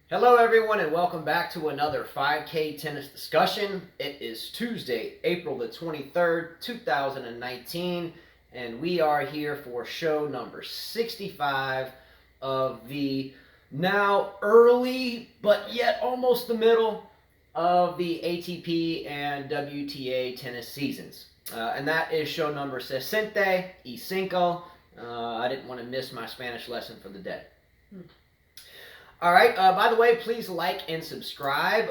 Hello everyone and welcome back to another 5K tennis discussion. It is Tuesday, April the 23rd, 2019, and we are here for show number 65 of the now early but yet almost the middle of the ATP and WTA tennis seasons. And that is show number 65. I didn't want to miss my Spanish lesson for the day. All right, by the way, please like and subscribe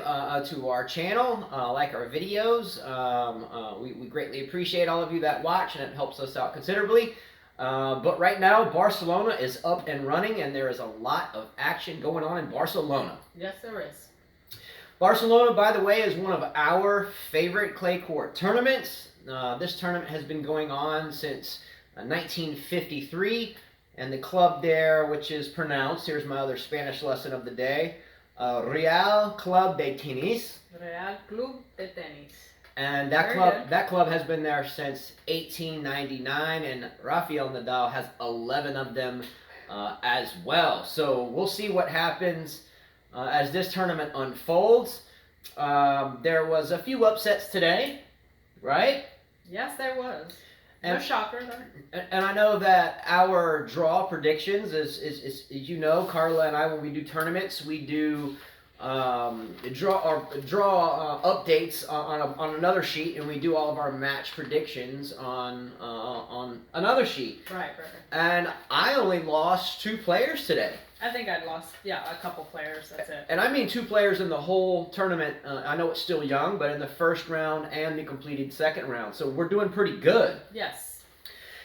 to our channel, like our videos. We greatly appreciate all of you that watch, and it helps us out considerably. But right now, Barcelona is up and running, and there is a lot of action going on in Barcelona. Yes, there is. Barcelona, by the way, is one of our favorite clay court tournaments. This tournament has been going on since 1953. And the club there, which is pronounced, here's my other Spanish lesson of the day, Real Club de Tenis. Real Club de Tenis. And that club has been there since 1899, and Rafael Nadal has 11 of them as well. So we'll see what happens as this tournament unfolds. There was a few upsets today, right? Yes, there was. No shocker there. And I know that our draw predictions is you know, Carla and I, when we do tournaments, we do draw updates on another sheet, and we do all of our match predictions on another sheet. Right. And I only lost 2 players today. I think I lost, a couple players, that's it. And I mean 2 players in the whole tournament. I know it's still young, but in the first round and the completed second round. So we're doing pretty good. Yes.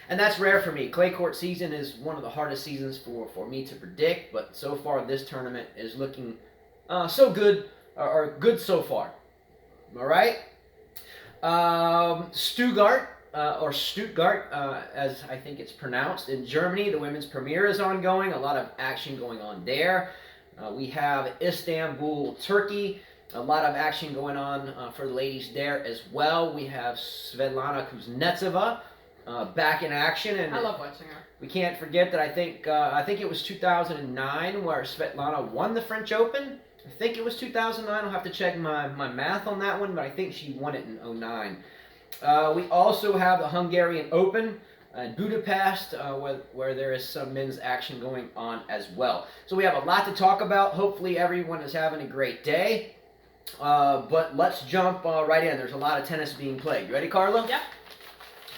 And that's rare for me. Clay court season is one of the hardest seasons for me to predict, but so far this tournament is looking so good, or good so far. All right? Stuttgart, as I think it's pronounced, in Germany. The women's premier is ongoing. A lot of action going on there. We have Istanbul, Turkey. A lot of action going on for the ladies there as well. We have Svetlana Kuznetsova back in action. And I love watching her. We can't forget that I think it was 2009 where Svetlana won the French Open. I think it was 2009. I'll have to check my math on that one, but I think she won it in 2009. We also have the Hungarian Open in Budapest, where there is some men's action going on as well. So we have a lot to talk about. Hopefully everyone is having a great day. But let's jump right in. There's a lot of tennis being played. You ready, Carla? Yep.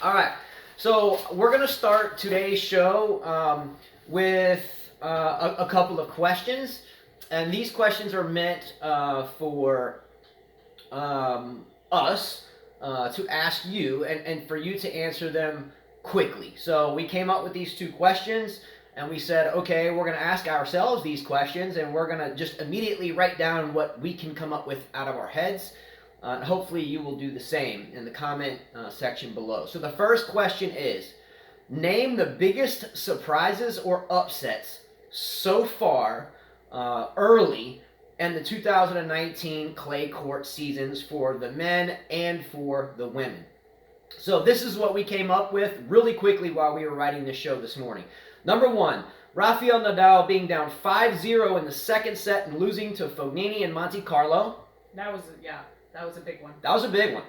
All right. So we're going to start today's show with a couple of questions. And these questions are meant for us to ask you and for you to answer them quickly. So we came up with these 2 questions, and we said, okay, we're going to ask ourselves these questions, and we're going to just immediately write down what we can come up with out of our heads. Hopefully you will do the same in the comment section below. So the first question is, name the biggest surprises or upsets so far early in the 2019 clay court seasons for the men and for the women. So this is what we came up with really quickly while we were writing this show this morning. Number 1, Rafael Nadal being down 5-0 in the second set and losing to Fognini in Monte Carlo. That was a big one. That was a big one.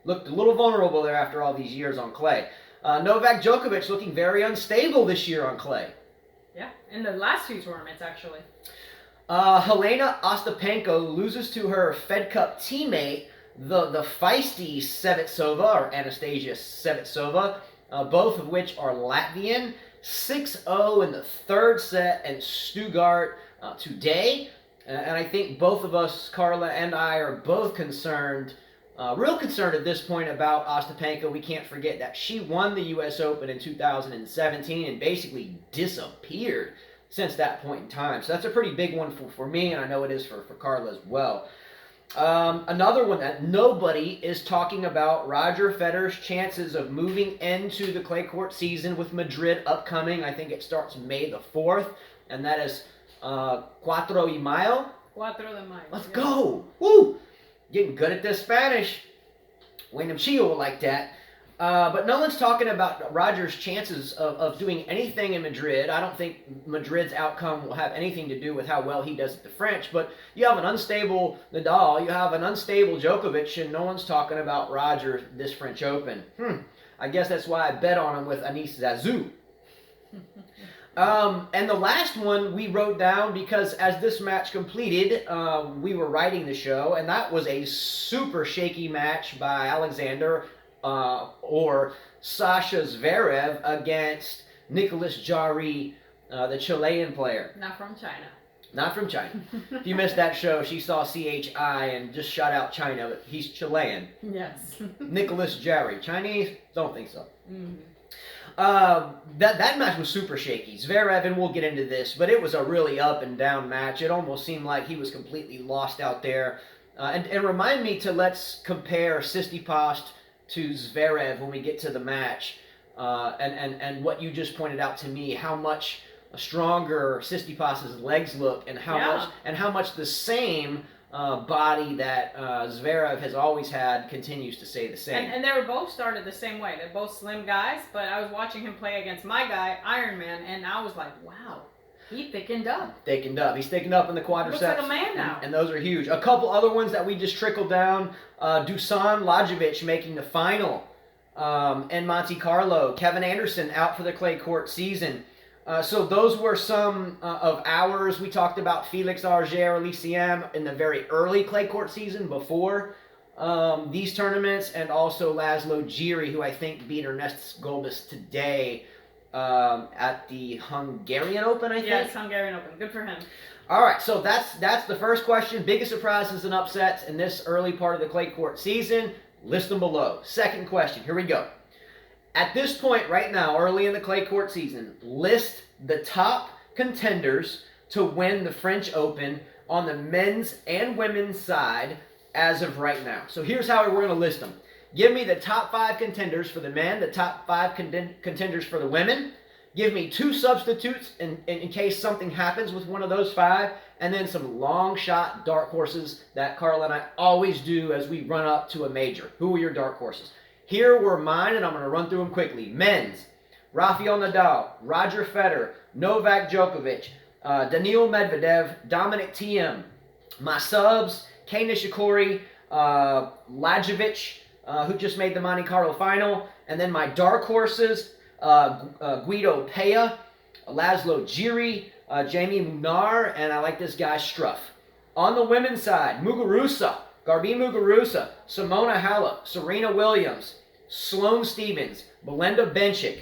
Looked a little vulnerable there after all these years on clay. Novak Djokovic looking very unstable this year on clay. Yeah, in the last 2 tournaments, actually. Helena Ostapenko loses to her Fed Cup teammate, the feisty Sevetsova, or Anastasia Sevetsova, both of which are Latvian. 6-0 in the third set in Stuttgart today. And I think both of us, Carla and I, are both concerned, real concerned at this point about Ostapenko. We can't forget that she won the U.S. Open in 2017 and basically disappeared since that point in time. So that's a pretty big one for me, and I know it is for Carla as well. Another one that nobody is talking about, Roger Federer's chances of moving into the clay court season with Madrid upcoming. I think it starts May the 4th, and that is 4 de Mayo. 4 de Mayo. Let's go! Woo! Getting good at this Spanish. When them Chio like that. But no one's talking about Roger's chances of doing anything in Madrid. I don't think Madrid's outcome will have anything to do with how well he does at the French. But you have an unstable Nadal, you have an unstable Djokovic, and no one's talking about Roger this French Open. I guess that's why I bet on him with Anis Zazou. And the last one we wrote down because as this match completed, we were writing the show, and that was a super shaky match by Alexander or Sasha Zverev against Nicolas Jarry, the Chilean player. Not from China. Not from China. If you missed that show, she saw CHI and just shut out China, but he's Chilean. Yes. Nicolas Jarry. Chinese? Don't think so. Mm-hmm. That match was super shaky. Zverev, and we'll get into this, but it was a really up and down match. It almost seemed like he was completely lost out there. And remind me to let's compare Tsitsipas to Zverev when we get to the match. And what you just pointed out to me, how much stronger Tsitsipas's legs look, and how much the same body that Zverev has always had continues to stay the same. And they were both started the same way. They're both slim guys, but I was watching him play against my guy, Ironman, and I was like, wow, he thickened up. He's thickened up in the quadriceps. Looks like a man now. And those are huge. A couple other ones that we just trickled down. Dusan Lajovic making the final in Monte Carlo. Kevin Anderson out for the clay court season. So those were some of ours. We talked about Felix Auger-Aliassime in the very early clay court season before these tournaments, and also Laszlo Giri, who I think beat Ernests Gulbis today at the Hungarian Open, I think. Yes, Hungarian Open. Good for him. All right, so that's the first question. Biggest surprises and upsets in this early part of the clay court season. List them below. Second question. Here we go. At this point right now, early in the clay court season, list the top contenders to win the French Open on the men's and women's side as of right now. So here's how we're going to list them. Give me the top 5 contenders for the men, the top 5 contenders for the women. Give me 2 substitutes in case something happens with one of those 5, and then some long shot dark horses that Carla and I always do as we run up to a major. Who are your dark horses? Here were mine, and I'm going to run through them quickly. Men's, Rafael Nadal, Roger Federer, Novak Djokovic, Daniil Medvedev, Dominic Thiem. My subs, Kei Nishikori, Lajovic, who just made the Monte Carlo final. And then my dark horses, Guido Pella, Laszlo Giri, Jamie Munar, and I like this guy Struff. On the women's side, Muguruza, Garbi Muguruza, Simona Halep, Serena Williams, Sloane Stephens, Belinda Bencic.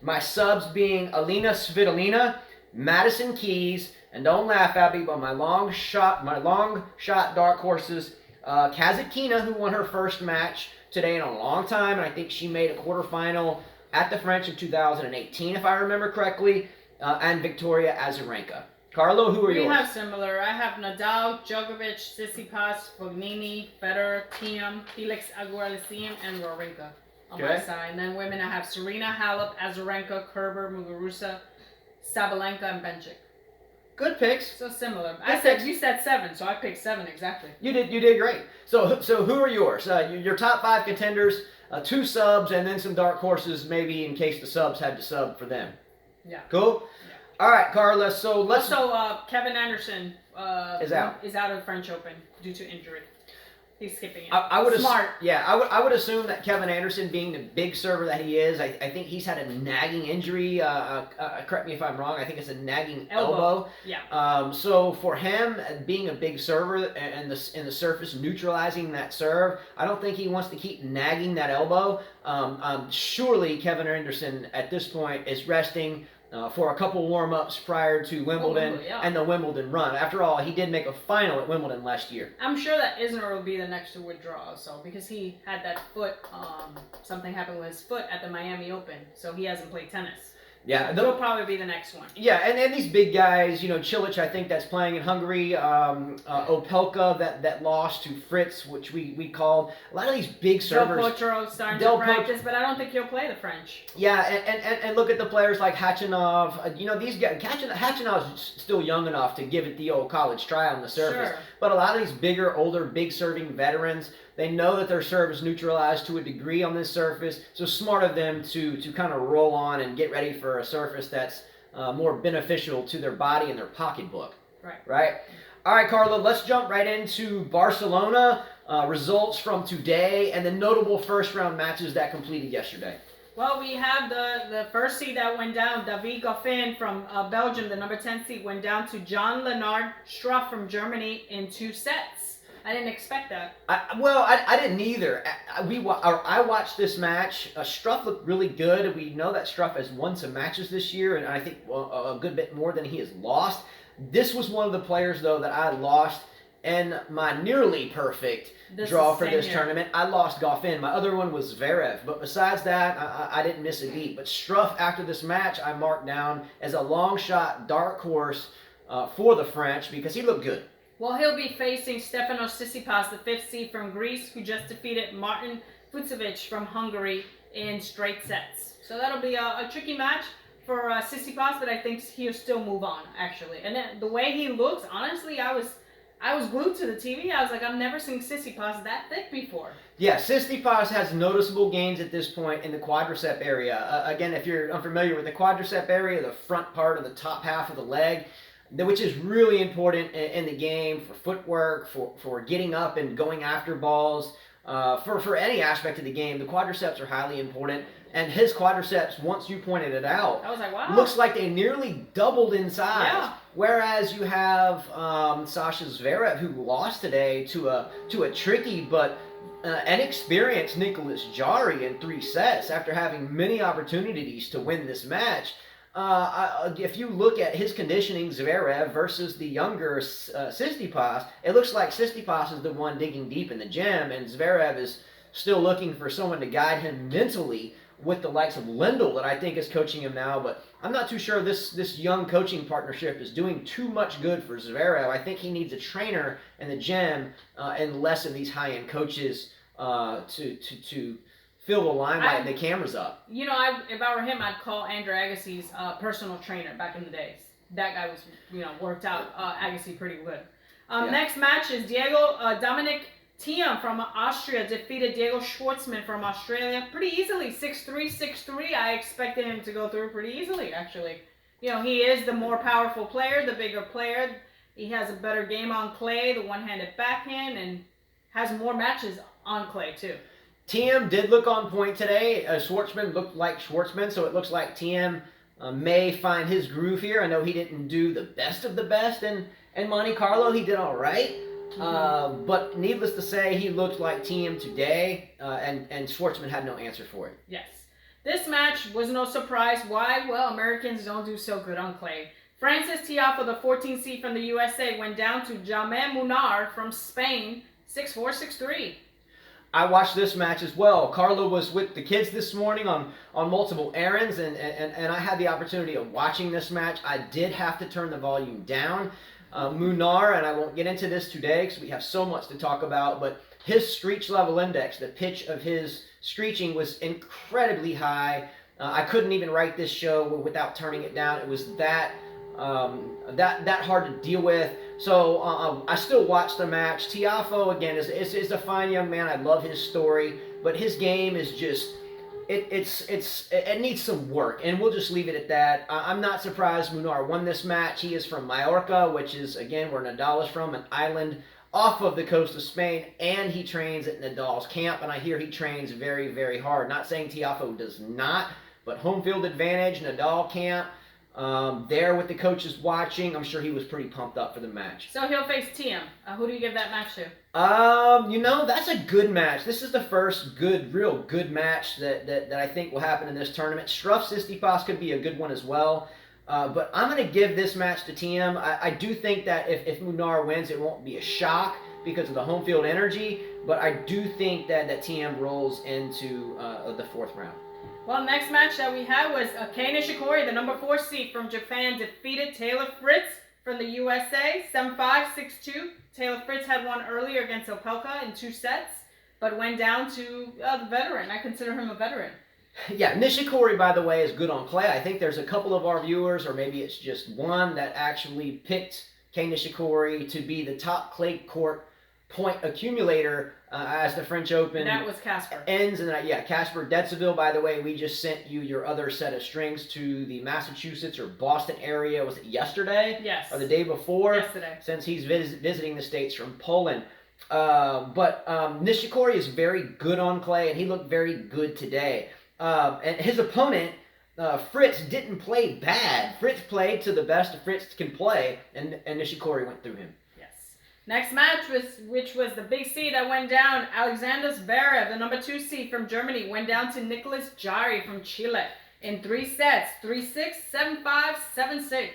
My subs being Alina Svitolina, Madison Keys, and don't laugh at me, but my long shot dark horses, Kazatkina, who won her first match today in a long time, and I think she made a quarterfinal at the French in 2018, if I remember correctly, and Victoria Azarenka. Carlo, who are yours? We have similar. I have Nadal, Djokovic, Tsitsipas, Fognini, Federer, Thiem, Felix Auger-Aliassime, and Wawrinka on my side. And then women, I have Serena, Halep, Azarenka, Kerber, Muguruza, Sabalenka, and Bencic. Good picks. So similar. You said 7, so I picked 7 exactly. You did great. So who are yours? Your top 5 contenders, 2 subs, and then some dark horses, maybe in case the subs had to sub for them. Yeah. Cool. All right, Carla, so let's... Also, Kevin Anderson is out of the French Open due to injury. He's skipping it. I would Smart. I would assume that Kevin Anderson, being the big server that he is, I think he's had a nagging injury. Correct me if I'm wrong. I think it's a nagging elbow. Yeah. So for him, being a big server and the surface neutralizing that serve, I don't think he wants to keep nagging that elbow. Surely Kevin Anderson at this point is resting for a couple warm-ups prior to Wimbledon and the Wimbledon run. After all, he did make a final at Wimbledon last year. I'm sure that Isner will be the next to withdraw also, because he had that foot, something happened with his foot at the Miami Open, so he hasn't played tennis. Yeah, so he'll probably be the next one. Yeah, and these big guys, Cilic, I think that's playing in Hungary, Opelka that lost to Fritz, which we called a lot of these big servers. Del Potro starting to practice, but I don't think he'll play the French. Yeah, and look at the players like Khachanov. These guys, Khachanov's still young enough to give it the old college try on the surface. Sure. But a lot of these bigger, older, big serving veterans, They know that their serve is neutralized to a degree on this surface, so smart of them to kind of roll on and get ready for a surface that's more beneficial to their body and their pocketbook. Right? All right, Carla, let's jump right into Barcelona, results from today, and the notable first-round matches that completed yesterday. Well, we have the first seed that went down. David Goffin from Belgium, the number 10 seed, went down to Jan-Lennard Struff from Germany in 2 sets. I didn't expect that. I didn't either. I watched this match. Struff looked really good. We know that Struff has won some matches this year, and I think a good bit more than he has lost. This was one of the players, though, that I lost in my nearly perfect draw for this tournament. I lost Goffin. My other one was Zverev. But besides that, I didn't miss a beat. But Struff, after this match, I marked down as a long shot dark horse for the French because he looked good. Well, he'll be facing Stefanos Tsitsipas, the 5th seed from Greece, who just defeated Martin Fucsovics from Hungary in straight sets. So that'll be a tricky match for Tsitsipas, but I think he'll still move on, actually. And then the way he looks, honestly, I was glued to the TV. I was like, I've never seen Tsitsipas that thick before. Yeah, Tsitsipas has noticeable gains at this point in the quadricep area. Again, if you're unfamiliar with the quadricep area, the front part of the top half of the leg, which is really important in the game for footwork, for getting up and going after balls, for any aspect of the game. The quadriceps are highly important. And his quadriceps, once you pointed it out, I was like, wow, looks like they nearly doubled in size. Yeah. Whereas you have Sasha Zverev, who lost today to a tricky but inexperienced Nicolas Jarry in 3 sets after having many opportunities to win this match. If you look at his conditioning, Zverev versus the younger Tsitsipas, it looks like Tsitsipas is the one digging deep in the gym, and Zverev is still looking for someone to guide him mentally with the likes of Lendl that I think is coaching him now. But I'm not too sure this young coaching partnership is doing too much good for Zverev. I think he needs a trainer in the gym and less of these high-end coaches to fill the limelight and the cameras up. You know, if I were him, I'd call Andre Agassi's personal trainer back in the days. That guy was, worked out Agassi pretty good. Next match is Dominic Thiem from Austria defeated Diego Schwartzman from Australia pretty easily, 6-3, 6-3. I expected him to go through pretty easily, actually. He is the more powerful player, the bigger player. He has a better game on clay, the one-handed backhand, and has more matches on clay, too. Thiem did look on point today. Schwartzman looked like Schwartzman, so it looks like Thiem may find his groove here. I know he didn't do the best of the best in Monte Carlo. He did all right. But needless to say, he looked like Thiem today, and Schwartzman had no answer for it. Yes. This match was no surprise. Why? Well, Americans don't do so good on clay. Frances Tiafoe, the 14th seed from the USA, went down to Jaume Munar from Spain, 6-4, 6-3. I watched this match as well. Carla was with the kids this morning on multiple errands, and I had the opportunity of watching this match. I did have to turn the volume down. Munar, and I won't get into this today because we have so much to talk about, but his screech level index, the pitch of his screeching, was incredibly high. I couldn't even write this show without turning it down. It was that hard to deal with. So I still watched the match. Tiafoe, again, is a fine young man. I love his story, but his game is just it needs some work, and we'll just leave it at that. I'm not surprised Munar won this match. He is from Mallorca, which is, again, where Nadal is from, an island off of the coast of Spain, and he trains at Nadal's camp, and I hear he trains very, very hard. Not saying Tiafoe does not, but home field advantage, Nadal camp. There with the coaches watching, I'm sure he was pretty pumped up for the match. So he'll face Thiem. Who do you give that match to? That's a good match. This is the first real good match that I think will happen in this tournament. Struff Tsitsipas could be a good one as well. But I'm going to give this match to Thiem. I do think that if Munar wins, it won't be a shock because of the home field energy. But I do think that Thiem rolls into the 4th round. Well, next match that we had was Kei Nishikori, the number 4 seed from Japan, defeated Taylor Fritz from the USA, 7-5, 6-2. Taylor Fritz had won earlier against Opelka in 2 sets, but went down to the veteran. I consider him a veteran. Yeah, Nishikori, by the way, is good on clay. I think there's a couple of our viewers, or maybe it's just one, that actually picked Kei Nishikori to be the top clay court point accumulator as the French Open That was Casper. ends. And Casper Detzeville, by the way, we just sent you your other set of strings to the Massachusetts or Boston area. Was it yesterday? Yes. Or the day before? Yesterday. Since he's visiting the States from Poland. But Nishikori is very good on clay, and he looked very good today. And his opponent, Fritz, didn't play bad. Fritz played to the best Fritz can play, and Nishikori went through him. Next match, which was the big seed that went down. Alexander Zverev, the number 2 seed from Germany, went down to Nicolas Jarry from Chile in 3 sets. 3-6, 7-5, 7-6.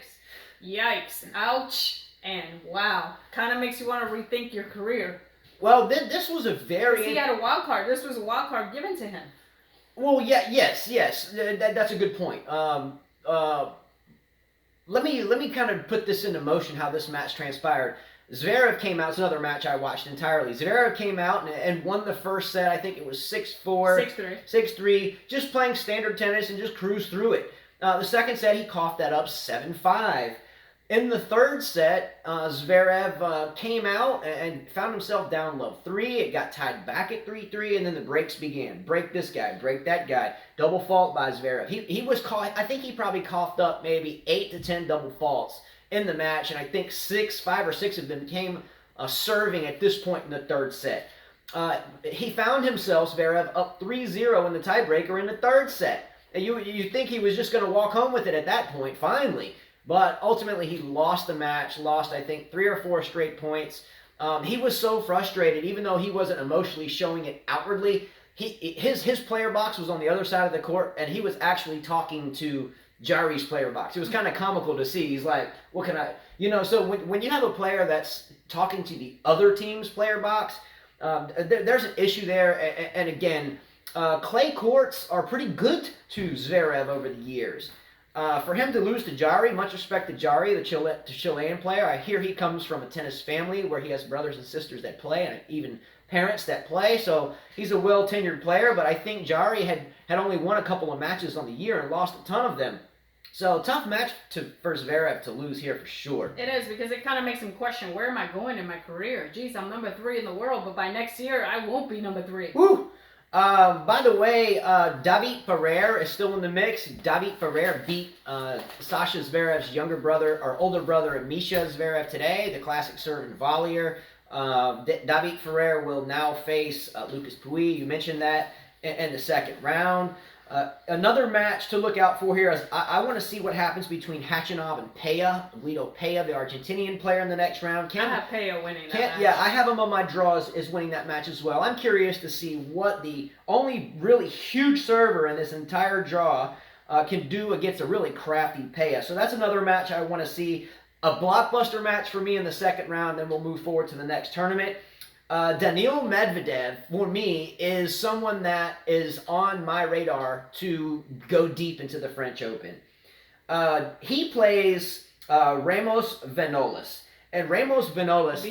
Yikes. Ouch. And wow. Kind of makes you want to rethink your career. Well, this was a very... He had a wild card. This was a wild card given to him. Well, yes. That's a good point. Let me kind of put this into motion, how this match transpired. Zverev came out. It's another match I watched entirely. Zverev came out and won the first set. I think it was 6-4. 6-3. 6-3. Just playing standard tennis and just cruised through it. The second set, he coughed that up 7-5. In the third set, Zverev came out and found himself down low 3. It got tied back at 3-3, and then the breaks began. Break this guy, break that guy. Double fault by Zverev. He was caught. I think he probably coughed up maybe 8 to 10 double faults in the match, and I think 5 or 6 of them came serving at this point in the third set. He found himself, Zverev, up 3-0 in the tiebreaker in the third set. And you think he was just going to walk home with it at that point, finally. But ultimately, he lost the match, lost, I think, 3 or 4 straight points. He was so frustrated, even though he wasn't emotionally showing it outwardly. His player box was on the other side of the court, and he was actually talking to Jarry's player box. It was kind of comical to see. He's like, what can I... so when you have a player that's talking to the other team's player box, there's an issue there. And again, clay courts are pretty good to Zverev over the years. For him to lose to Jarry, much respect to Jarry, the Chilean player. I hear he comes from a tennis family where he has brothers and sisters that play and even parents that play, so he's a well-tenured player, but I think Jarry had only won a couple of matches on the year and lost a ton of them. So, tough match for Zverev to lose here for sure. It is, because it kind of makes him question, where am I going in my career? Geez, I'm number 3 in the world, but by next year, I won't be number 3. Woo! By the way, David Ferrer is still in the mix. David Ferrer beat Sasha Zverev's older brother, Misha Zverev today, the classic serve and volleyer. David Ferrer will now face Lucas Pouille. You mentioned that in the second round. Another match to look out for here is I want to see what happens between Khachanov and Peya. Guido Peya, the Argentinian player, in the next round. I have Peya winning that match. Yeah, I have him on my draws as winning that match as well. I'm curious to see what the only really huge server in this entire draw can do against a really crafty Peya. So that's another match I want to see. A blockbuster match for me in the second round, then we'll move forward to the next tournament. Daniil Medvedev, for me, is someone that is on my radar to go deep into the French Open. He plays Ramos Vinolas. And Ramos Vinolas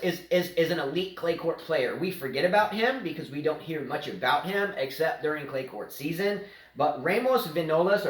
is an elite clay court player. We forget about him because we don't hear much about him except during clay court season. But Ramos Vinolas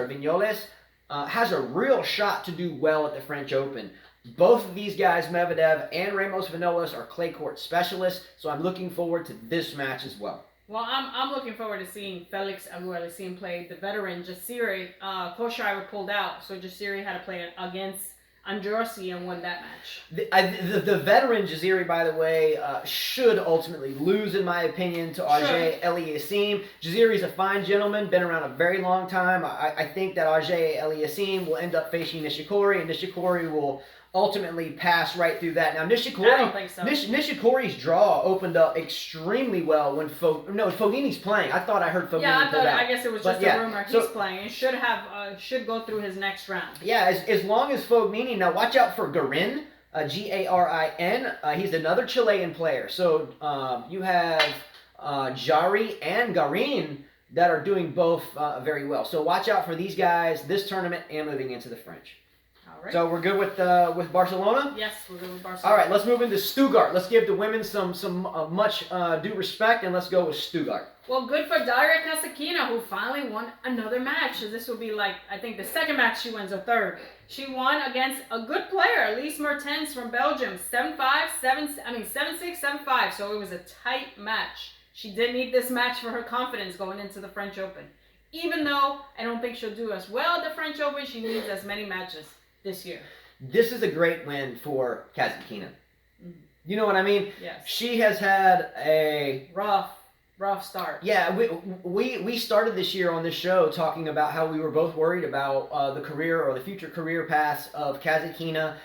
has a real shot to do well at the French Open. Both of these guys, Medvedev and Ramos Vinolas, are clay court specialists, so I'm looking forward to this match as well. Well, I'm looking forward to seeing Felix Auger-Aliassime play the veteran Jasiri. Kohlschreiber pulled out, so Jasiri had to play against Androssi and won that match. The veteran Jasiri, by the way, should ultimately lose, in my opinion, to Auger-Aliassime. Jasiri's a fine gentleman, been around a very long time. I think that Auger-Aliassime will end up facing Nishikori, and Nishikori will ultimately pass right through that. Now, I don't think so. Nishikori's draw opened up extremely well when Fognini's playing. I thought I heard Fognini pull out. I guess it was just a rumor. He's playing. It should go through his next round. Yeah, as long as Fognini. Now, watch out for Garin, Garin. He's another Chilean player. So you have Jarry and Garin that are doing both very well. So watch out for these guys this tournament and moving into the French. Right? So we're good with Barcelona? Yes, we're good with Barcelona. All right, let's move into Stuttgart. Let's give the women some much due respect, and let's go with Stuttgart. Well, good for Daria Kasatkina, who finally won another match. So this will be like, I think, the second match she wins, or third. She won against a good player, Elise Mertens from Belgium, 7-5, 7-6, 7-5. So it was a tight match. She did need this match for her confidence going into the French Open. Even though I don't think she'll do as well at the French Open, she needs as many matches this year. This is a great win for Kasatkina. You know what I mean? Yes. She has had a rough start. Yeah, we started this year on this show talking about how we were both worried about the career or the future career paths of Kasatkina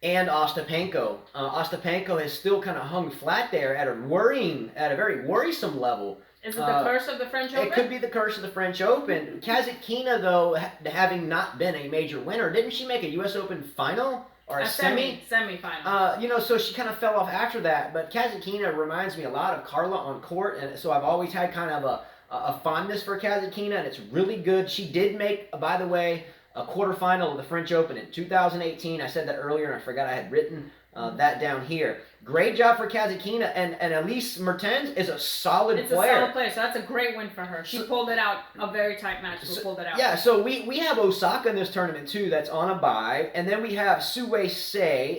and Ostapenko. Ostapenko has still kind of hung flat there at a very worrisome level. Is it the curse of the French Open? It could be the curse of the French Open. Kasatkina, though, having not been a major winner, didn't she make a U.S. Open final? Or a semi-final. So she kind of fell off after that. But Kasatkina reminds me a lot of Carla on court, and so I've always had kind of a fondness for Kasatkina, and it's really good. She did make, by the way, a quarterfinal of the French Open in 2018. I said that earlier, and I forgot I had written that down here. Great job for Kasatkina, and Elise Mertens is a solid player. It's a solid player, so that's a great win for her. She pulled it out, a very tight match, but pulled it out. Yeah, so we have Osaka in this tournament, too, that's on a bye, and then we have Suárez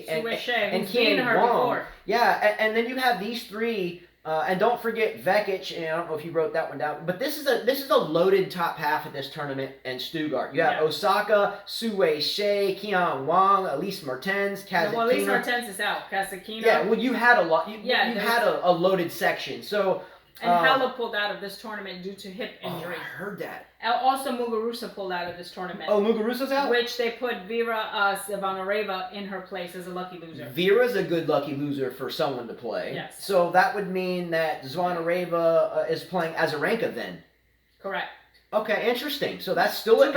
and Kei Nishikori. Yeah, and then you have these three, and don't forget Vekic, and I don't know if you wrote that one down, but this is a loaded top half of this tournament in Stuttgart. You have Osaka, Suárez, Qian Wang, Elise Mertens, Kasatkina. Well, Elise Mertens is out. Kasatkina. Yeah, well, you had a lot. You had a loaded section. So. And Halep pulled out of this tournament due to hip injury. Oh, I heard that. Also, Muguruza pulled out of this tournament. Oh, Muguruza's out? Which they put Vera Zvonareva in her place as a lucky loser. Vera's a good lucky loser for someone to play. Yes. So that would mean that Zvonareva is playing Azarenka then. Correct. Okay, interesting. So that's still two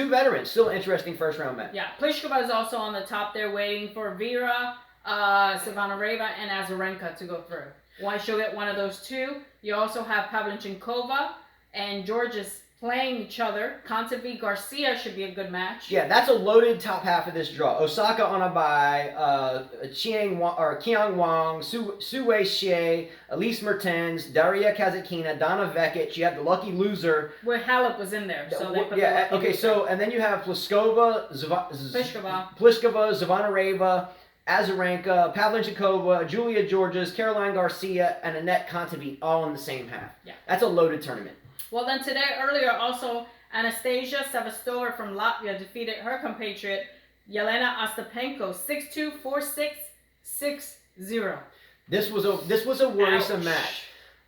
veterans. Still an interesting first round match. Yeah, Pliskova is also on the top there waiting for Vera, Zvonareva, and Azarenka to go through. Once she'll get one of those two, you also have Pavlyuchenkova and Georges playing each other. Konta Garcia should be a good match. Yeah, that's a loaded top half of this draw. Osaka on a bye, Qian Wang, Suárez, Elise Mertens, Daria Kasatkina, Donna Vekic. You have the lucky loser. Where Halep was in there. So they put and then you have Pliskova, Zvonareva, Azarenka, Pavlyuchenkova, Julia Georges, Caroline Garcia, and Anett Kontaveit all in the same half. Yeah. That's a loaded tournament. Well, then earlier, also, Anastasia Sevastova from Latvia defeated her compatriot, Jelena Ostapenko, 6-2, 4-6, 6-0. This was a worrisome match.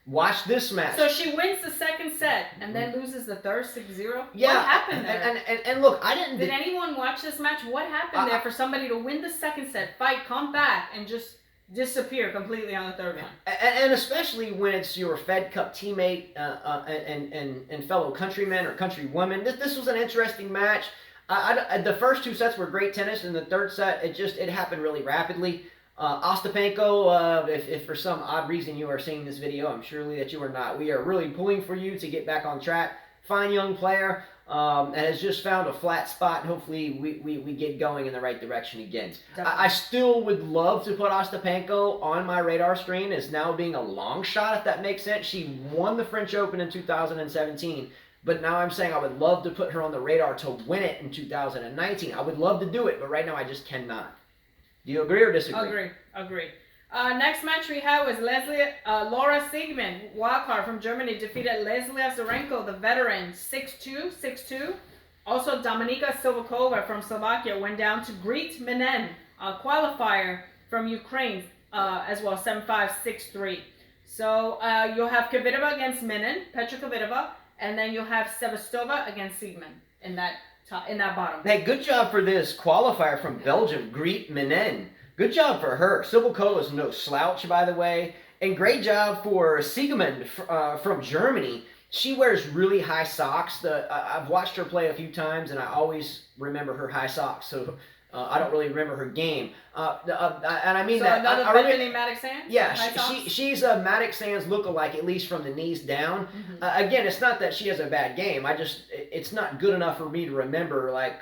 Watch this match. So she wins the second set and then loses the third 6-0? Yeah. What happened there? And look, I didn't... Did anyone watch this match? What happened there for somebody to win the second set, fight, come back, and just disappear completely on the third one? And especially when it's your Fed Cup teammate and fellow countrymen or countrywomen. This was an interesting match. The first two sets were great tennis, and the third set, it happened really rapidly. Ostapenko, if for some odd reason you are seeing this video, I'm surely that you are not. We are really pulling for you to get back on track. Fine young player, and has just found a flat spot. And hopefully we get going in the right direction again. I still would love to put Ostapenko on my radar screen as now being a long shot, if that makes sense. She won the French Open in 2017. But now I'm saying I would love to put her on the radar to win it in 2019. I would love to do it, but right now I just cannot. Do you agree or disagree? Agree. Next match we have was Laura Siegemund, wildcard from Germany, defeated Leslie Azarenka, the veteran, 6-2, 6-2. Also, Dominika Silvakova from Slovakia went down to greet Menen, a qualifier from Ukraine, as well, 7-5, 6-3. So you'll have Kvitova against Menen, Petra Kvitova, and then you'll have Sevastova against Siegemund in that bottom. Hey, good job for this qualifier from Belgium, Greet Menen. Good job for her. Silvakova is no slouch, by the way. And great job for Siegemund from Germany. She wears really high socks. I've watched her play a few times, and I always remember her high socks. So I don't really remember her game. And I mean so that. another I Bethany Maddox Sands? Yeah, she's a Maddox Sands lookalike, at least from the knees down. Again, it's not that she has a bad game. It's not good enough for me to remember like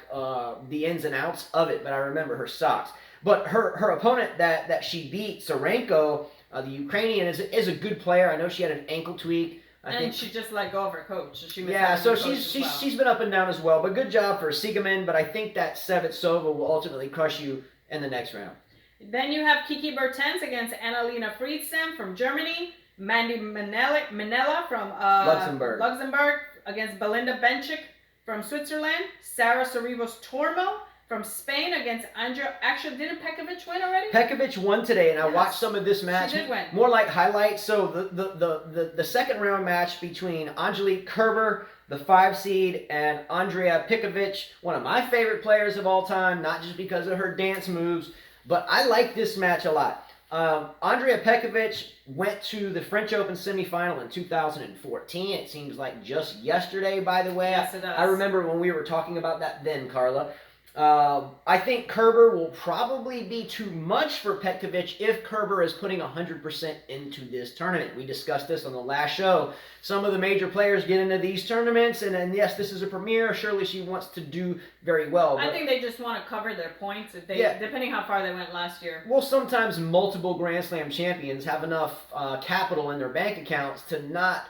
the ins and outs of it, but I remember her socks. But her opponent that she beat, Azarenka, the Ukrainian, is a good player. I know she had an ankle tweak. I think she just let go of her coach. So she's been up and down as well. But good job for Siegemund. But I think that Sevetsova will ultimately crush you in the next round. Then you have Kiki Bertens against Annalena Friedsam from Germany. Mandy Minella from Luxembourg against Belinda Bencic from Switzerland. Sarah Sorribos Tormo from Spain against Andrea. Actually, didn't Pekovic win already? Pekovic won today, and I watched some of this match. She did win. More like highlights. So the second round match between Angelique Kerber, the 5 seed, and Andrea Pekovic, one of my favorite players of all time, not just because of her dance moves, but I like this match a lot. Andrea Pekovic went to the French Open semifinal in 2014. It seems like just yesterday, by the way. Yes, it does. I remember when we were talking about that then, Carla. I think Kerber will probably be too much for Petkovic if Kerber is putting 100% into this tournament. We discussed this on the last show. Some of the major players get into these tournaments, and yes, this is a premiere. Surely she wants to do very well. I think they just want to cover their points, depending how far they went last year. Well, sometimes multiple Grand Slam champions have enough capital in their bank accounts to not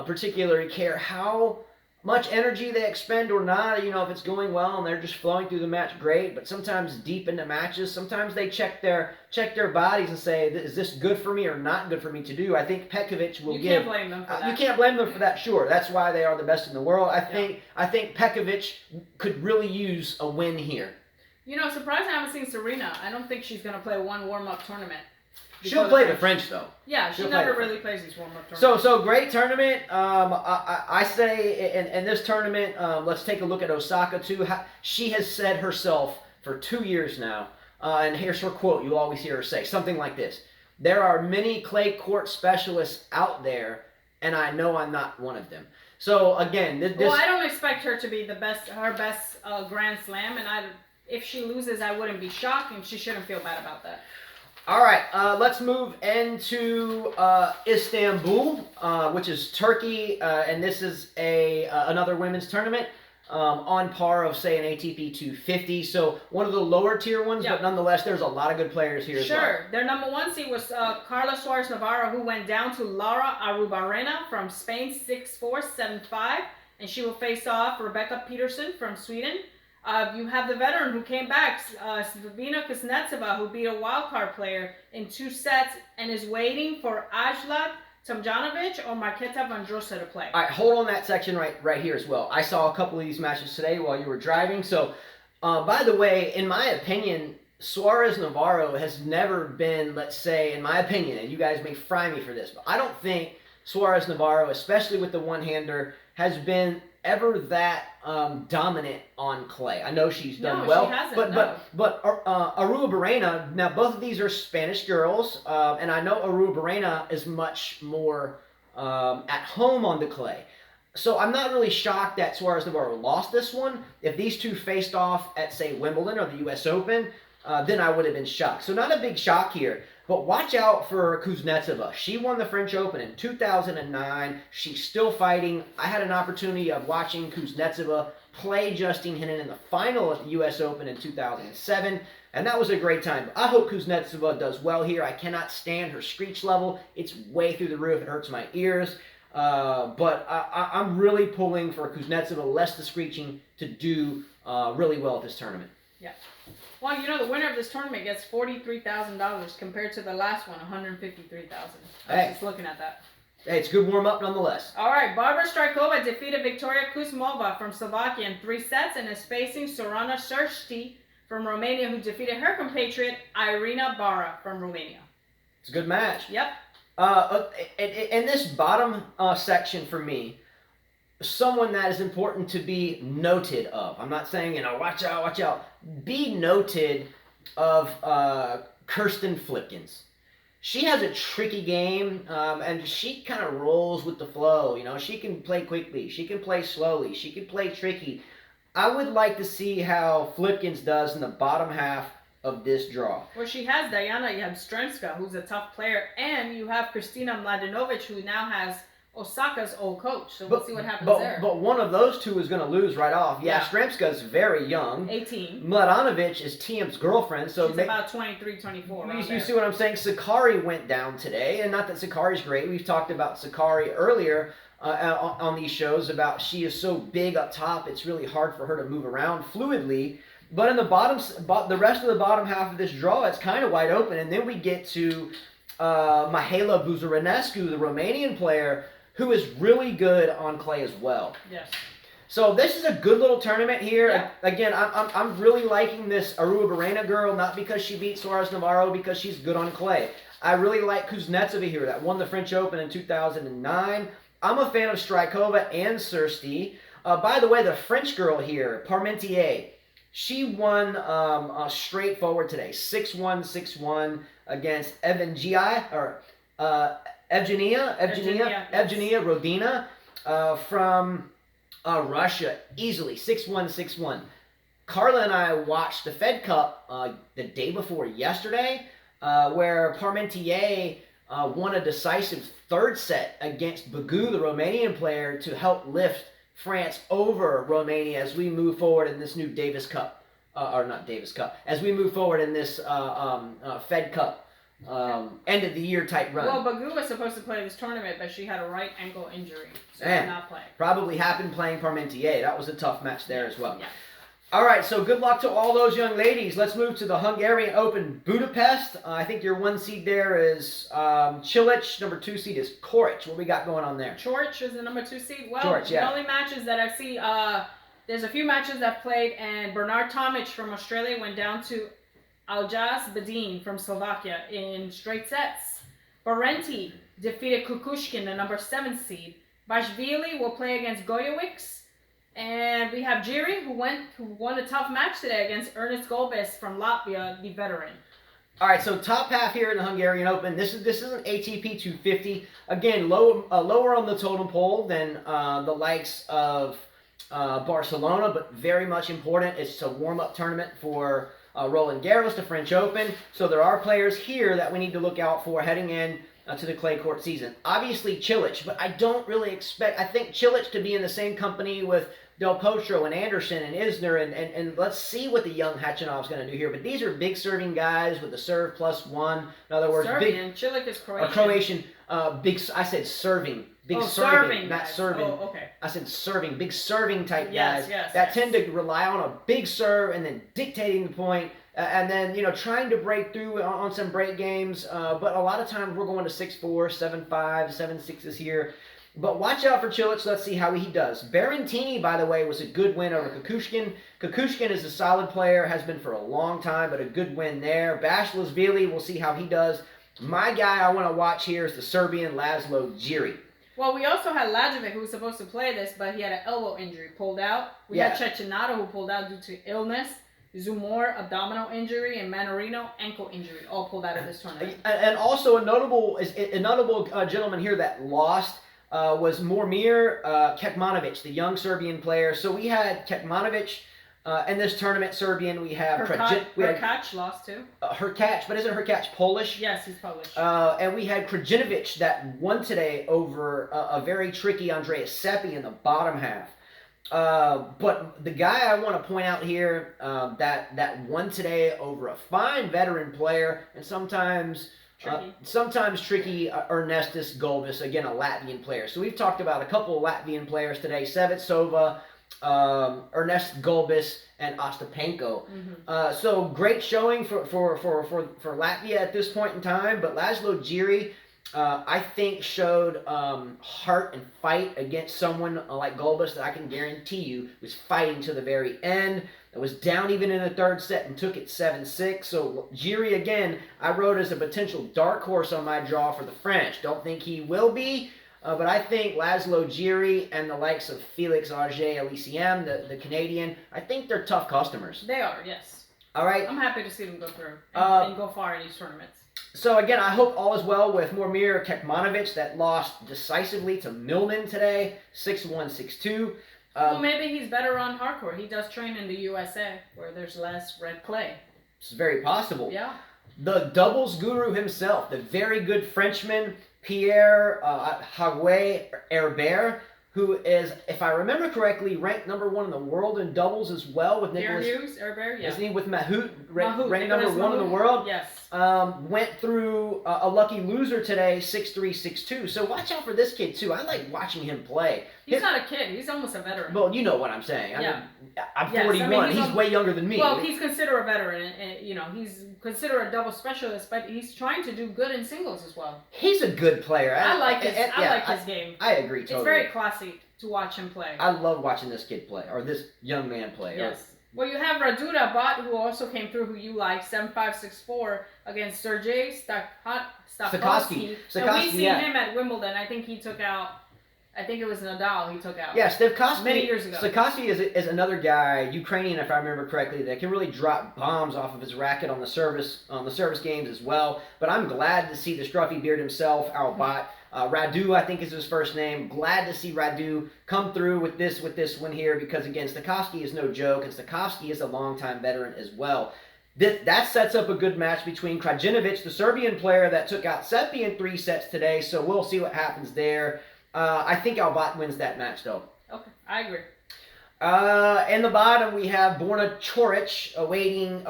particularly care how much energy they expend or not, if it's going well and they're just flowing through the match, great. But sometimes deep into matches, sometimes they check their bodies and say, is this good for me or not good for me to do? I think Petkovic will You can't blame them for that. You can't blame them for that, sure. That's why they are the best in the world. I think Petkovic could really use a win here. Surprised I haven't seen Serena. I don't think she's going to play one warm-up tournament. She'll play the French, though. Yeah, she never really plays these warm-up tournaments. So great tournament. I say in this tournament, let's take a look at Osaka, too. She has said herself for 2 years now, and here's her quote. You always hear her say something like this: "There are many clay court specialists out there, and I know I'm not one of them." So, again, I don't expect her to be her best Grand Slam, and if she loses, I wouldn't be shocked, and she shouldn't feel bad about that. All right, let's move into Istanbul, which is Turkey, and this is another women's tournament on par of, say, an ATP 250. So one of the lower tier ones, but nonetheless, there's a lot of good players here as well. Sure. Their number 1 seed was Carla Suárez Navarro, who went down to Laura Arrubarrena from Spain, 6'4", 7'5", and she will face off Rebecca Peterson from Sweden. You have the veteran who came back, Svetlana Kuznetsova, who beat a wildcard player in 2 sets and is waiting for Ajla Tomljanovic or Marketa Vandrosa to play. All right, hold on that section right here as well. I saw a couple of these matches today while you were driving. So, by the way, in my opinion, Suárez Navarro has never been, let's say, in my opinion, and you guys may fry me for this, but I don't think Suárez Navarro, especially with the one-hander, has been ever that dominant on clay. I know she's done well, she hasn't, but Arrubarrena. Now both of these are Spanish girls, and I know Arrubarrena is much more at home on the clay. So I'm not really shocked that Suárez Navarro lost this one. If these two faced off at, say, Wimbledon or the U.S. Open, then I would have been shocked. So not a big shock here. But watch out for Kuznetsova. She won the French Open in 2009. She's still fighting. I had an opportunity of watching Kuznetsova play Justine Henin in the final at the U.S. Open in 2007, and that was a great time. I hope Kuznetsova does well here. I cannot stand her screech level. It's way through the roof. It hurts my ears. But I'm really pulling for Kuznetsova, less the screeching, to do really well at this tournament. Yeah. Well, the winner of this tournament gets $43,000 compared to the last one, $153,000. I was just looking at that. Hey, it's a good warm-up nonetheless. All right, Barbara Strykova defeated Victoria Kuzmova from Slovakia in 3 sets and is facing Sorana Sărsti from Romania, who defeated her compatriot Irina Bara from Romania. It's a good match. Yep. In this bottom section for me, someone that is important to be noted of. I'm not saying, watch out, watch out. Be noted of Kirsten Flipkens. She has a tricky game, and she kind of rolls with the flow. She can play quickly. She can play slowly. She can play tricky. I would like to see how Flipkens does in the bottom half of this draw. Well, she has Diana Yastremska, who's a tough player, and you have Kristina Mladenovic, who now has Osaka's old coach. So we'll see what happens there. But one of those two is going to lose right off. Yeah. Yastremska's very young. 18. Mladenovic is Tiem's girlfriend. So she's about 23, 24. You see what I'm saying? Sakari went down today, and not that Sakari's great. We've talked about Sakari earlier on these shows about she is so big up top, it's really hard for her to move around fluidly. But in the rest of the bottom half of this draw, it's kind of wide open. And then we get to Mihaela Buzărescu, the Romanian player, who is really good on clay as well. Yes. So this is a good little tournament here. Yeah. Again, I'm really liking this Aruba-Barrena girl, not because she beat Suárez Navarro, because she's good on clay. I really like Kuznetsova here, that won the French Open in 2009. I'm a fan of Strykova and Sursti. By the way, the French girl here, Parmentier, she won straightforward today, 6-1, 6-1 against Evgenia Rodina from Russia, easily 6-1, 6-1. Carla and I watched the Fed Cup the day before yesterday, where Parmentier won a decisive third set against Bagu, the Romanian player, to help lift France over Romania as we move forward in this new Davis Cup, as we move forward in this Fed Cup end of the year type run. Well, Bagu was supposed to play this tournament, but she had a right ankle injury, so did not play. Probably happened playing Parmentier. That was a tough match there as well. Yeah. All right, so good luck to all those young ladies. Let's move to the Hungarian Open Budapest. I think your 1 seed there is Cilic. Number 2 seed is Koric. What we got going on there? Coric is the number 2 seed. Well, Coric, yeah. The only matches that I see, there's a few matches that played, and Bernard Tomic from Australia went down to Aljaz Badin from Slovakia in straight sets. Barenti defeated Kukushkin, the number 7 seed. Bashvili will play against Gojovic. And we have Jiri, who won a tough match today against Ernests Gulbis from Latvia, the veteran. All right, so top half here in the Hungarian Open. This is an ATP 250. Again, lower on the totem pole than the likes of Barcelona, but very much important. It's a warm-up tournament for Roland Garros, the French Open. So there are players here that we need to look out for heading in to the clay court season. Obviously Cilic, but I don't really expect. I think Cilic to be in the same company with Del Potro and Anderson and Isner, and let's see what the young Hachanov's going to do here. But these are big serving guys with the serve +1. In other words, Serbian. Cilic is Croatian. Croatian. I said serving. Big serving, not guys. serving. Oh, okay. I said serving. Big serving type guys yes, that tend to rely on a big serve and then dictating the point. And then, trying to break through on some break games. But a lot of times we're going to 6-4, 7-5, 7-6s here. But watch out for Cilic. Let's see how he does. Berrettini, by the way, was a good win over Kukushkin. Kukushkin is a solid player, has been for a long time, but a good win there. Bashlasvili, we'll see how he does. My guy I want to watch here is the Serbian Laszlo Jiri. Well, we also had Lajovic, who was supposed to play this, but he had an elbow injury, pulled out. We had Cecchinato, who pulled out due to illness. Zumor, abdominal injury, and Manorino, ankle injury, all pulled out of this tournament. And also a notable gentleman here that lost was Momir Kekmanovic, the young Serbian player. So we had Kekmanovic in this tournament, Serbian. We have Hurkacz lost too. Hurkacz, but isn't Hurkacz Polish? Yes, he's Polish. And we had Krajinovic that won today over a very tricky Andreas Seppi in the bottom half. But the guy I want to point out here that won today over a fine veteran player and sometimes tricky Ernests Gulbis, again a Latvian player. So we've talked about a couple of Latvian players today: Sevitsova, Ernests Gulbis, and Ostapenko. Mm-hmm. So great showing for Latvia at this point in time. But Laszlo Jiri, I think, showed heart and fight against someone like Gulbis that I can guarantee you was fighting to the very end. It was down even in the third set and took it 7-6. So Jiri, again, I wrote as a potential dark horse on my draw for the French. Don't think he will be, but I think Laszlo Jiri and the likes of Felix Auger-Aliassime, the Canadian, I think they're tough customers. They are, yes. All right. I'm happy to see them go through and go far in these tournaments. So again, I hope all is well with Momir Kekmanovic that lost decisively to Millman today, 6-1, 6-2. Well, maybe he's better on hardcourt. He does train in the USA where there's less red clay. It's very possible. Yeah. The doubles guru himself, the very good Frenchman, Pierre Herbert, who is, if I remember correctly, ranked #1 in the world in doubles as well with Nicholas. Herbert, yeah. Isn't he with Mahut, ranked Nicholas #1 in the world? Yes. Went through a lucky loser today, 6-3, 6-2. So watch out for this kid too. I like watching him play. He's not a kid. He's almost a veteran. Well, you know what I'm saying. Yeah. I'm 41. He's way younger than me. Well, he's considered a veteran, and he's considered a double specialist, but he's trying to do good in singles as well. He's a good player. I like his game. I agree totally. It's very classy to watch him play. I love watching this kid play, or this young man play. Yes. Well, you have Raduda Bot, who also came through, who you like, 7-5, 6-4 against Sergei Stakhovsky. And we see him at Wimbledon. I think he took out. I think it was Nadal he took out. Yeah, Stakhovsky. Many years ago. Stakhovsky is another guy, Ukrainian if I remember correctly, that can really drop bombs off of his racket on the service games as well. But I'm glad to see the scruffy beard himself, Al-Bat. Radu, I think is his first name. Glad to see Radu come through with this win here because, again, Stakhovsky is no joke, and Stakhovsky is a longtime veteran as well. That sets up a good match between Krajinovic, the Serbian player that took out Seppi in 3 sets today, so we'll see what happens there. I think Al-Bat wins that match, though. Okay, I agree. In the bottom, we have Borna Coric waiting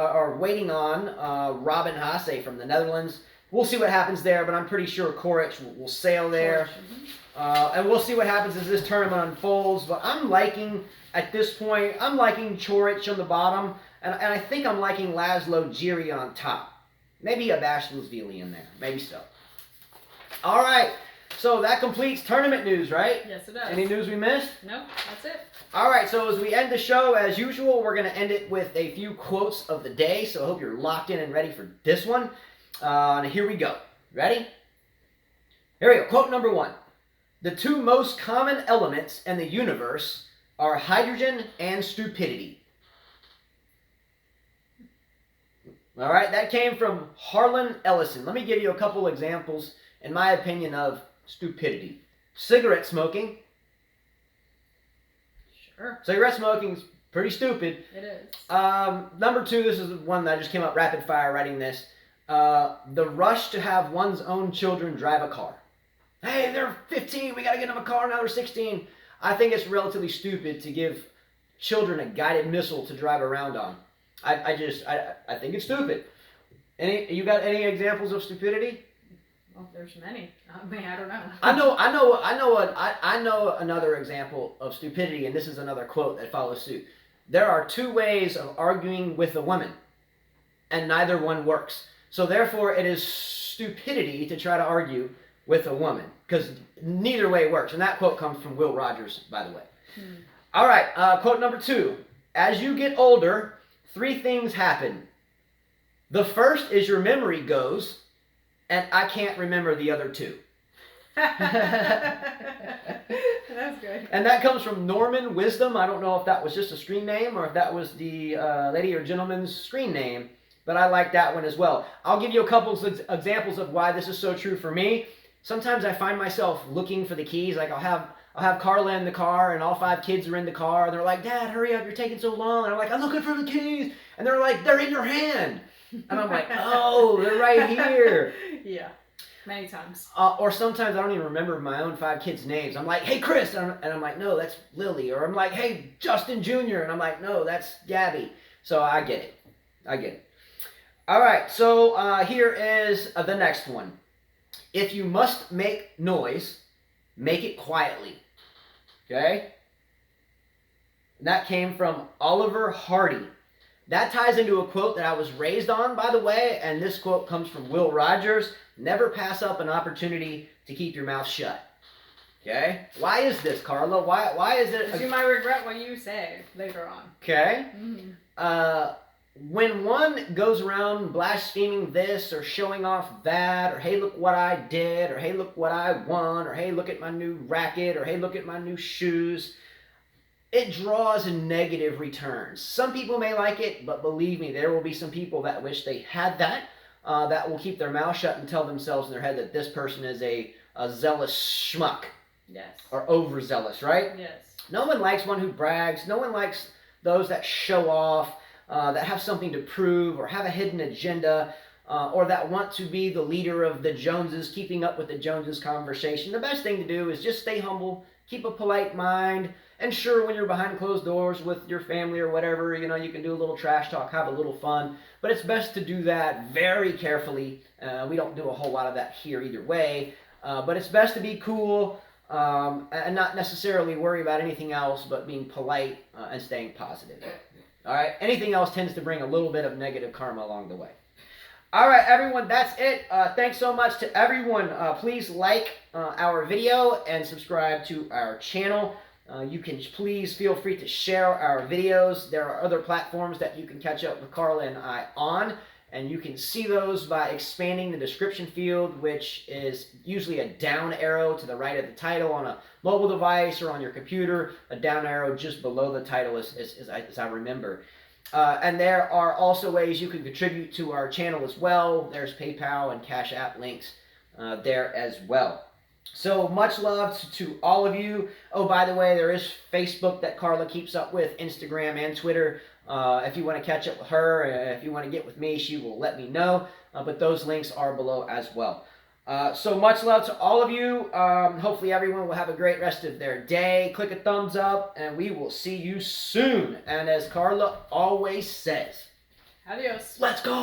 on Robin Haase from the Netherlands. We'll see what happens there, but I'm pretty sure Coric will sail there. And we'll see what happens as this tournament unfolds. But at this point, I'm liking Coric on the bottom, and I think I'm liking Laszlo Giri on top. Maybe a Bashlisvili in there. Maybe so. All right. So that completes tournament news, right? Yes, it does. Any news we missed? No, that's it. All right, so as we end the show, as usual, we're going to end it with a few quotes of the day. So I hope you're locked in and ready for this one. Here we go. Ready? Here we go. Quote number 1. The 2 most common elements in the universe are hydrogen and stupidity. All right, that came from Harlan Ellison. Let me give you a couple examples, in my opinion, of stupidity. Cigarette smoking. Sure. Cigarette smoking is pretty stupid. It is. Number 2, this is the one that just came up rapid fire writing this. The rush to have one's own children drive a car. Hey, they're 15, we got to get them a car, now they're 16. I think it's relatively stupid to give children a guided missile to drive around on. I think it's stupid. You got any examples of stupidity? Well, there's many. I mean, I don't know. I know another example of stupidity, and this is another quote that follows suit. There are 2 ways of arguing with a woman, and neither one works. So therefore, it is stupidity to try to argue with a woman, because neither way works. And that quote comes from Will Rogers, by the way. All right, quote number 2. As you get older, 3 things happen. The first is your memory goes, and I can't remember the other 2. That's good. And that comes from Norman Wisdom. I don't know if that was just a screen name or if that was the lady or gentleman's screen name, but I like that one as well. I'll give you a couple of examples of why this is so true for me. Sometimes I find myself looking for the keys. Like I'll have Carla in the car, and all 5 kids are in the car, and they're like, "Dad, hurry up, you're taking so long." And I'm like, "I'm looking for the keys." And they're like, "They're in your hand." And I'm like, "Oh, they're right here." Yeah, many times. Or sometimes I don't even remember my own 5 kids' names. I'm like, "Hey, Chris," and I'm like, "No, that's Lily." Or I'm like, "Hey, Justin Jr.," and I'm like, "No, that's Gabby." So I get it. All right, so here is the next one. If you must make noise, make it quietly. Okay? And that came from Oliver Hardy. That ties into a quote that I was raised on, by the way, and this quote comes from Will Rogers. Never pass up an opportunity to keep your mouth shut. Okay? Why is this, Carla? Why is it... Because you might regret what you say later on. Okay? When one goes around blaspheming this or showing off that, or hey, look what I did, or hey, look what I won, or hey, look at my new racket, or hey, look at my new shoes, it draws negative returns. Some people may like it, but believe me, there will be some people that wish they had that, that will keep their mouth shut and tell themselves in their head that this person is a zealous schmuck. Yes. Or overzealous, right? Yes. No one likes one who brags. No one likes those that show off, that have something to prove or have a hidden agenda, or that want to be the leader of the Joneses, keeping up with the Joneses conversation. The best thing to do is just stay humble, keep a polite mind, and sure, when you're behind closed doors with your family or whatever, you can do a little trash talk, have a little fun, but it's best to do that very carefully. We don't do a whole lot of that here either way, but it's best to be cool, and not necessarily worry about anything else but being polite and staying positive. All right, anything else tends to bring a little bit of negative karma along the way. All right, everyone, that's it. Thanks so much to everyone. Please like our video and subscribe to our channel. You can please feel free to share our videos. There are other platforms that you can catch up with Carla and I on, and you can see those by expanding the description field, which is usually a down arrow to the right of the title on a mobile device or on your computer, a down arrow just below the title as I remember. And there are also ways you can contribute to our channel as well. There's PayPal and Cash App links there as well. So much love to all of you. Oh, by the way, there is Facebook that Carla keeps up with, Instagram and Twitter. If you want to catch up with her, if you want to get with me, she will let me know. But those links are below as well. So much love to all of you. Hopefully everyone will have a great rest of their day. Click a thumbs up, and we will see you soon. And as Carla always says, Adios. Let's go!